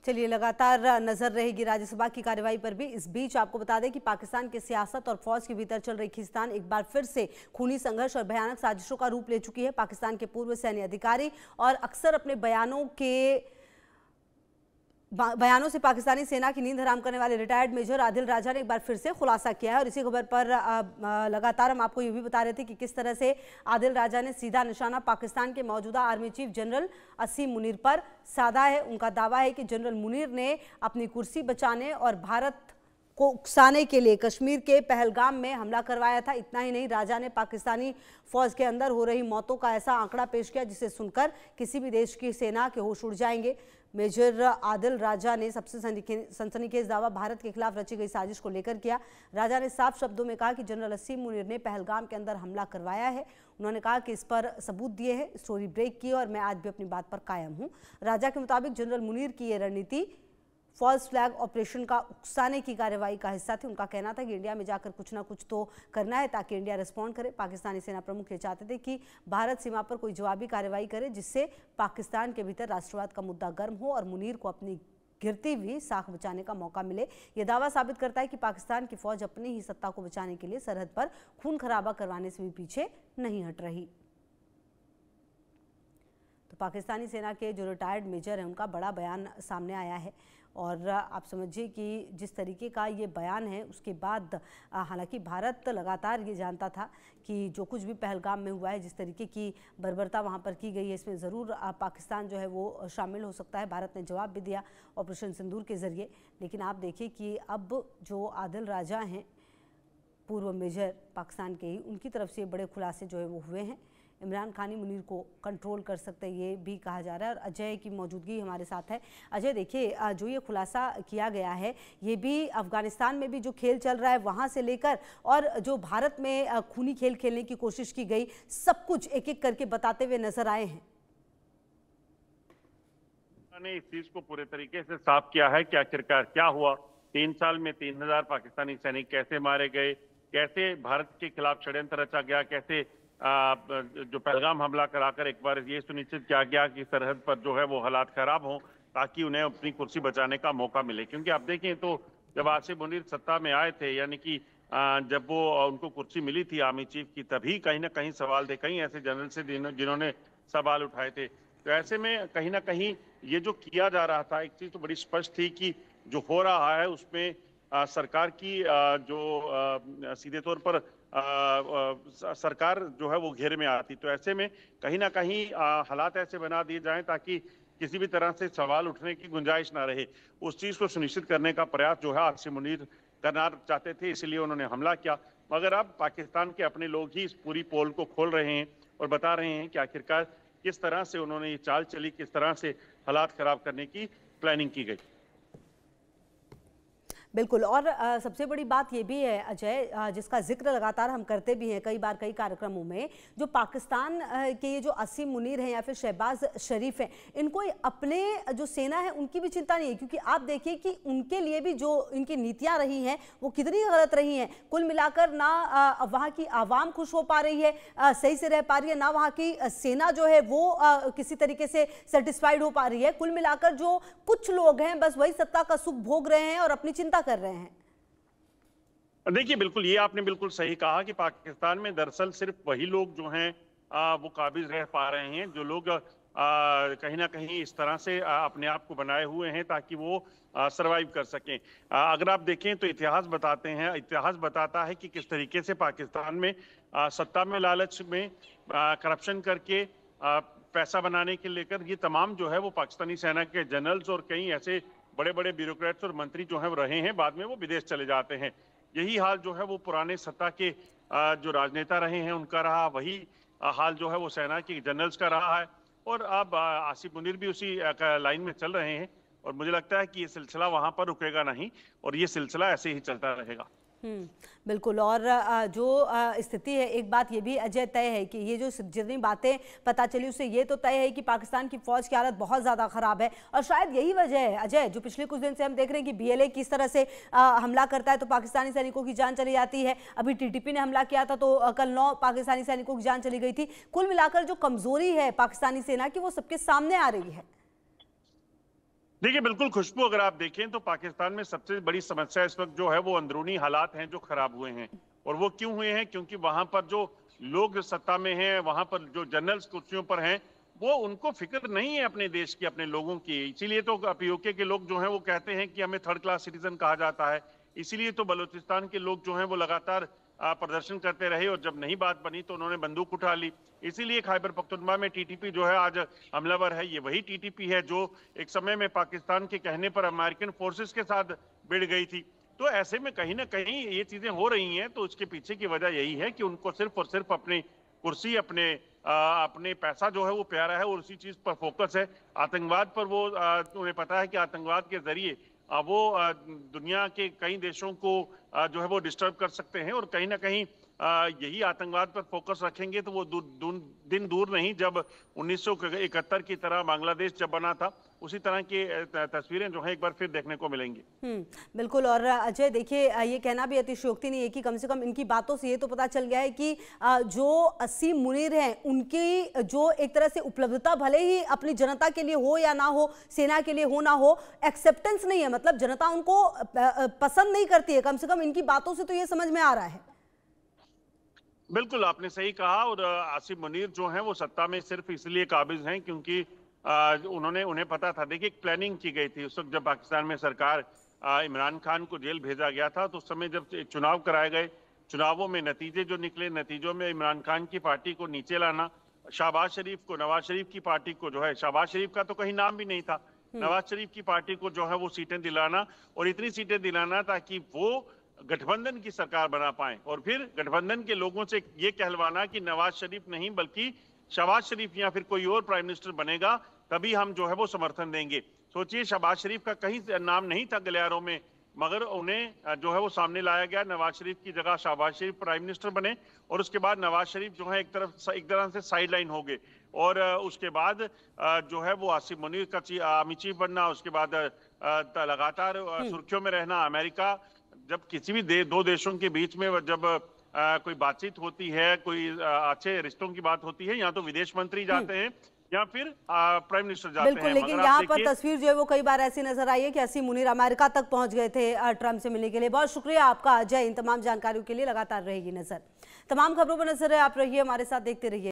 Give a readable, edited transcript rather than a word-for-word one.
चलिए, लगातार नजर रहेगी राज्यसभा की कार्यवाही पर भी। इस बीच आपको बता दें कि पाकिस्तान की सियासत और फौज के भीतर चल रही खींचतान एक बार फिर से खूनी संघर्ष और भयानक साजिशों का रूप ले चुकी है। पाकिस्तान के पूर्व सैन्य अधिकारी और अक्सर अपने बयानों से पाकिस्तानी सेना की नींद हराम करने वाले रिटायर्ड मेजर आदिल राजा ने एक बार फिर से खुलासा किया है। और इसी खबर पर लगातार हम आपको ये भी बता रहे थे कि किस तरह से आदिल राजा ने सीधा निशाना पाकिस्तान के मौजूदा आर्मी चीफ जनरल असीम मुनीर पर साधा है। उनका दावा है कि जनरल मुनीर ने अपनी कुर्सी बचाने और भारत को उकसाने के लिए कश्मीर के पहलगाम में हमला करवाया था। इतना ही नहीं, राजा ने पाकिस्तानी फौज के अंदर हो रही मौतों का ऐसा आंकड़ा पेश किया जिसे सुनकर किसी भी देश की सेना के होश उड़ जाएंगे। मेजर आदिल राजा ने सबसे सनसनीखेज दावा भारत के खिलाफ रची गई साजिश को लेकर किया। राजा ने साफ शब्दों में कहा कि जनरल असीम मुनीर ने पहलगाम के अंदर हमला करवाया है। उन्होंने कहा कि इस पर सबूत दिए हैं, स्टोरी ब्रेक की और मैं आज भी अपनी बात पर कायम हूं। राजा के मुताबिक जनरल मुनीर की यह रणनीति फॉल्स फ्लैग ऑपरेशन का उकसाने की कार्रवाई का हिस्सा थी। उनका कहना था कि इंडिया में जाकर कुछ ना कुछ तो करना है ताकि इंडिया रिस्पॉन्ड करे। पाकिस्तानी सेना प्रमुख ये चाहते थे कि भारत सीमा पर कोई जवाबी कार्रवाई करे जिससे पाकिस्तान के भीतर राष्ट्रवाद का मुद्दा गर्म हो और मुनीर को अपनी गिरती हुई साख बचाने का मौका मिले। यह दावा साबित करता है कि पाकिस्तान की फौज अपनी ही सत्ता को बचाने के लिए सरहद पर खून खराबा करवाने से भी पीछे नहीं हट रही। तो पाकिस्तानी सेना के जो रिटायर्ड मेजर हैं उनका बड़ा बयान सामने आया है और आप समझिए कि जिस तरीके का ये बयान है उसके बाद हालांकि भारत लगातार ये जानता था कि जो कुछ भी पहलगाम में हुआ है, जिस तरीके की बर्बरता वहाँ पर की गई है, इसमें ज़रूर पाकिस्तान जो है वो शामिल हो सकता है। भारत ने जवाब भी दिया ऑपरेशन सिंदूर के ज़रिए। लेकिन आप देखिए कि अब जो आदिल राजा हैं, पूर्व मेजर पाकिस्तान के ही, उनकी तरफ से बड़े खुलासे जो है वो हुए हैं। इमरान खान ही मुनीर को कंट्रोल कर सकते हैं, ये भी कहा जा रहा है। और अजय की मौजूदगी हमारे साथ है। अजय, देखिए, जो ये खुलासा किया गया है ये भी अफगानिस्तान में भी जो खेल चल रहा है वहाँ से लेकर और जो भारत में खूनी खेल खेलने की कोशिश की गई, सब कुछ एक एक करके बताते हुए नजर आए हैं। ने इस चीज को पूरे तरीके से साफ किया है कि आखिरकार क्या हुआ। 3 साल में 3000 पाकिस्तानी सैनिक कैसे मारे गए, कैसे भारत के खिलाफ षड्यंत्र रचा गया, कैसे जो पहलगाम हमला कराकर एक बार ये सुनिश्चित किया गया कि सरहद पर जो है वो हालात खराब हों ताकि उन्हें अपनी कुर्सी बचाने का मौका मिले। क्योंकि आप देखें तो जब आसिम मुनीर सत्ता में आए थे, यानी कि जब वो उनको कुर्सी मिली थी आर्मी चीफ की, तभी कहीं ना कहीं सवाल थे, कई ऐसे जनरल से जिन्होंने सवाल उठाए थे। तो ऐसे में कहीं ना कहीं ये जो किया जा रहा था, एक चीज तो बड़ी स्पष्ट थी कि जो हो रहा है उसमें सरकार की जो सीधे तौर पर सरकार जो है वो घेरे में आती। तो ऐसे में कहीं ना कहीं हालात ऐसे बना दिए जाएं ताकि किसी भी तरह से सवाल उठने की गुंजाइश ना रहे। उस चीज को सुनिश्चित करने का प्रयास जो है आसिम मुनीर करना चाहते थे, इसलिए उन्होंने हमला किया। मगर अब पाकिस्तान के अपने लोग ही इस पूरी पोल को खोल रहे हैं और बता रहे हैं कि आखिरकार किस तरह से उन्होंने ये चाल चली, किस तरह से हालात खराब करने की प्लानिंग की गई। बिल्कुल। और सबसे बड़ी बात ये भी है अजय, जिसका जिक्र लगातार हम करते भी हैं कई बार कई कार्यक्रमों में, जो पाकिस्तान के ये जो असीम मुनीर हैं या फिर शहबाज शरीफ हैं, इनको अपने जो सेना है उनकी भी चिंता नहीं है। क्योंकि आप देखिए कि उनके लिए भी जो इनकी नीतियां रही हैं वो कितनी गलत रही हैं। कुल मिलाकर ना वहाँ की आवाम खुश हो पा रही है, सही से रह पा रही है, ना वहाँ की सेना जो है वो किसी तरीके से सेटिस्फाइड हो पा रही है। कुल मिलाकर जो कुछ लोग हैं बस वही सत्ता का सुख भोग रहे हैं और अपनी चिंता कर रहे हैं। देखिए, बिल्कुल ये आपने बिल्कुल सही कहा कि पाकिस्तान में दरअसल सिर्फ वही लोग जो हैं वो काबिज रह पा रहे हैं, जो लोग कहीं ना कहीं इस तरह से अपने आप को बनाए हुए हैं ताकि वो सरवाइव कर सकें। अगर आप देखें तो इतिहास बताता है कि किस तरीके से पाकिस्तान में सत्ता में लालच में करप्शन करके पैसा बनाने के लेकर ये तमाम जो है वो पाकिस्तानी सेना के जनरल्स और कई ऐसे बड़े बड़े ब्यूरोक्रेट्स और मंत्री जो हैं वो रहे हैं, बाद में वो विदेश चले जाते हैं। यही हाल जो है वो पुराने सत्ता के जो राजनेता रहे हैं उनका रहा, वही हाल जो है वो सेना के जनरल्स का रहा है। और अब आसिफ मुनीर भी उसी लाइन में चल रहे हैं और मुझे लगता है कि ये सिलसिला वहां पर रुकेगा नहीं और ये सिलसिला ऐसे ही चलता रहेगा। बिल्कुल। और जो स्थिति है, एक बात ये भी अजय तय है कि ये जो जितनी बातें पता चली उससे ये तो तय है कि पाकिस्तान की फौज की हालत बहुत ज़्यादा ख़राब है। और शायद यही वजह है अजय, जो पिछले कुछ दिन से हम देख रहे हैं कि बीएलए किस तरह से हमला करता है तो पाकिस्तानी सैनिकों की जान चली जाती है। अभी टीटीपी ने हमला किया था तो कल 9 पाकिस्तानी सैनिकों की जान चली गई थी। कुल मिलाकर जो कमज़ोरी है पाकिस्तानी सेना की वो सबके सामने आ रही है। देखिए, बिल्कुल खुशबू अगर आप देखें तो पाकिस्तान में सबसे बड़ी समस्या इस वक्त जो है वो अंदरूनी हालात हैं जो खराब हुए हैं। और वो क्यों हुए हैं? क्योंकि वहां पर जो लोग सत्ता में हैं, वहां पर जो जनरल्स कुर्सियों पर हैं, वो उनको फिक्र नहीं है अपने देश की, अपने लोगों की। इसीलिए तो पीओके के लोग जो हैं वो कहते हैं कि हमें थर्ड क्लास सिटीजन कहा जाता है। इसीलिए तो बलूचिस्तान के लोग जो हैं वो लगातार प्रदर्शन करते रहे, और जब नहीं बात बनी तो उन्होंने बंदूक उठा ली। इसीलिए खैबर पख्तूनख्वा में टीटीपी जो है आज हमलावर है। ये वही टीटीपी है जो एक समय में पाकिस्तान के कहने पर अमेरिकन फोर्सेस के साथ भिड़ गई थी। तो ऐसे में कहीं ना कहीं ये चीजें हो रही हैं, तो उसके पीछे की वजह यही है कि उनको सिर्फ और सिर्फ अपनी कुर्सी, अपने पैसा जो है वो प्यारा है, और उसी चीज पर फोकस है। आतंकवाद पर वो उन्हें पता है कि आतंकवाद के जरिए वो दुनिया के कई देशों को जो है वो डिस्टर्ब कर सकते हैं। और कहीं ना कहीं यही आतंकवाद पर फोकस रखेंगे तो वो दिन दूर नहीं जब 1971 की तरह बांग्लादेश जब बना था, उसी तरह की तस्वीरें जो है एक बार फिर देखने को मिलेंगी। बिल्कुल। और अजय देखिए, ये कहना भी अतिशयोक्ति नहीं है कि कम से कम इनकी बातों से ये तो पता चल गया है कि जो असीम मुनीर हैं उनकी जो एक तरह से उपलब्धता भले ही अपनी जनता के लिए हो या ना हो, सेना के लिए हो ना हो, एक्सेप्टेंस नहीं है। मतलब जनता उनको पसंद नहीं करती है, कम से कम इनकी बातों से तो ये समझ में आ रहा है। बिल्कुल, आपने सही कहा। और आसिम मुनीर जो हैं वो सत्ता में सिर्फ इसलिए काबिज हैं क्योंकि उन्हें पता था। देखिए, एक प्लानिंग की गई थी उस वक्त जब पाकिस्तान में सरकार इमरान खान को जेल भेजा गया था। तो उस समय जब चुनाव कराए गए, चुनावों में नतीजे जो निकले, नतीजों में इमरान खान की पार्टी को नीचे लाना, शहबाज शरीफ को, नवाज शरीफ की पार्टी को जो है, शहबाज शरीफ का तो कहीं नाम भी नहीं था, नवाज शरीफ की पार्टी को जो है वो सीटें दिलाना, और इतनी सीटें दिलाना ताकि वो गठबंधन की सरकार बना पाए। और फिर गठबंधन के लोगों से ये कहलवाना कि नवाज शरीफ नहीं बल्कि शहबाज शरीफ या फिर कोई और प्राइम मिनिस्टर बनेगा, तभी हम जो है वो समर्थन देंगे। सोचिए, शहबाज शरीफ का कहीं नाम नहीं था गलियारों में, मगर उन्हें जो है वो सामने लाया गया। नवाज शरीफ की जगह शहबाज शरीफ प्राइम मिनिस्टर बने, और उसके बाद नवाज शरीफ जो है एक तरह से साइड लाइन हो गए। और उसके बाद जो है वो आसिम मुनीर का आर्मी चीफ बनना, उसके बाद लगातार सुर्खियों में रहना। अमेरिका, जब किसी भी दो देशों के बीच में जब कोई बातचीत होती है, कोई अच्छे रिश्तों की बात होती है, या तो विदेश मंत्री जाते हैं या फिर प्राइम मिनिस्टर जाते हैं। बिल्कुल, लेकिन यहाँ पर तस्वीर जो है वो कई बार ऐसी नजर आई है कि असीम मुनीर अमेरिका तक पहुंच गए थे ट्रंप से मिलने के लिए। बहुत शुक्रिया आपका अजय, इन तमाम जानकारियों के लिए। लगातार रहेगी नजर, तमाम खबरों पर नजर है, आप रहिए हमारे साथ, देखते रहिए।